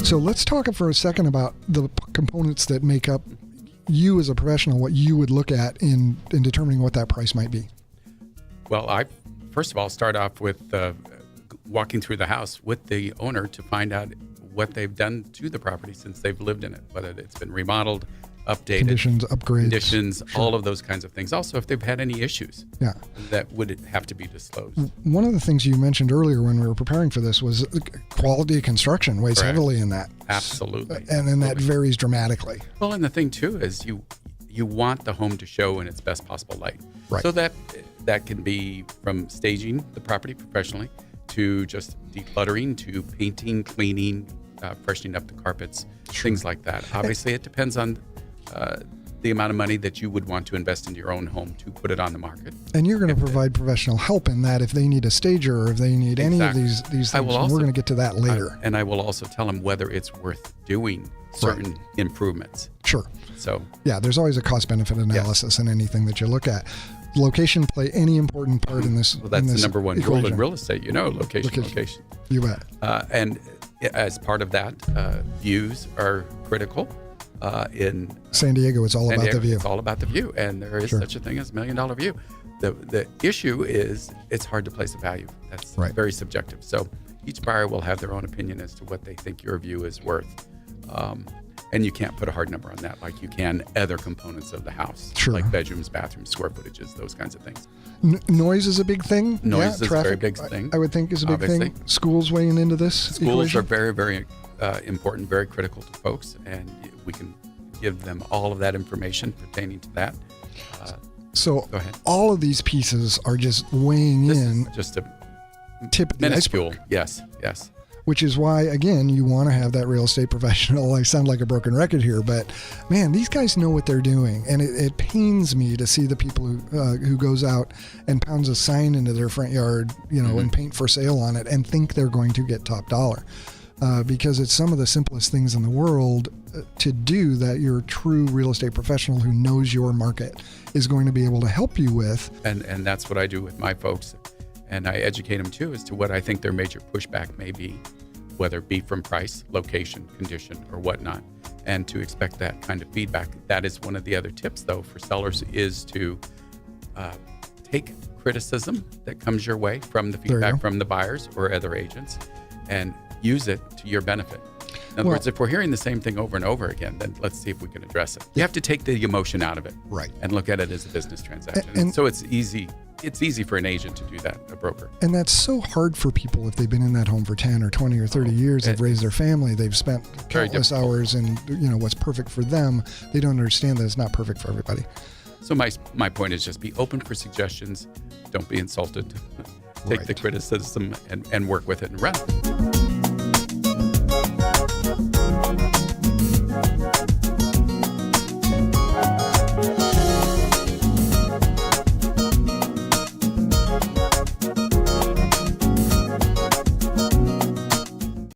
So let's talk for a second about the components that make up you as a professional, what you would look at in determining what that price might be. Well, I first of all start off with walking through the house with the owner to find out what they've done to the property since they've lived in it, whether it's been remodeled, updated, conditions, upgrades, sure. All of those kinds of things. Also, if they've had any issues, that would have to be disclosed. One of the things you mentioned earlier when we were preparing for this was quality of construction weighs Correct. Heavily in that. Absolutely. And then that varies dramatically. Well, and the thing too is you want the home to show in its best possible light. Right. So that can be from staging the property professionally to just decluttering to painting, cleaning, freshening up the carpets, things like that. Obviously, it depends on the amount of money that you would want to invest into your own home to put it on the market. And you're going to provide professional help in that if they need a stager or if they need any of these things. And we're going to get to that later. And I will also tell them whether it's worth doing certain improvements. Sure. So yeah, there's always a cost-benefit analysis in anything that you look at. Location play any important part in this? Well, that's the number one equation. rule in real estate. Location. You bet. And as part of that, views are critical. In San Diego, it's all about the view. It's all about the view, and there is such a thing as $1 million view. The issue is it's hard to place a value. That's very subjective. So each buyer will have their own opinion as to what they think your view is worth. And you can't put a hard number on that like you can other components of the house, like bedrooms, bathrooms, square footages, those kinds of things. Noise is a big thing. Noise is a very big thing. I would think is a big thing. Schools weighing into this Schools equation? are very, very important, very critical to folks, and we can give them all of that information pertaining to that. So go ahead. All of these pieces are just weighing this in. Is just a tip of the minuscule. iceberg. Yes. Which is why, again, you want to have that real estate professional. I sound like a broken record here, but man, these guys know what they're doing. And it pains me to see the people who goes out and pounds a sign into their front yard, and paint for sale on it and think they're going to get top dollar. Because it's some of the simplest things in the world to do that your true real estate professional who knows your market is going to be able to help you with. And that's what I do with my folks. And I educate them too as to what I think their major pushback may be, whether it be from price, location, condition, or whatnot, and to expect that kind of feedback. That is one of the other tips, though, for sellers is to take criticism that comes your way from the feedback from the buyers or other agents and use it to your benefit. In other words, if we're hearing the same thing over and over again, then let's see if we can address it. You have to take the emotion out of it, and look at it as a business transaction. And so it's easy. It's easy for an agent to do that, a broker. And that's so hard for people if they've been in that home for 10 or 20 or 30 years. They've raised their family. They've spent countless hours in what's perfect for them. They don't understand that it's not perfect for everybody. So my point is just be open for suggestions. Don't be insulted. Take the criticism and work with it and run.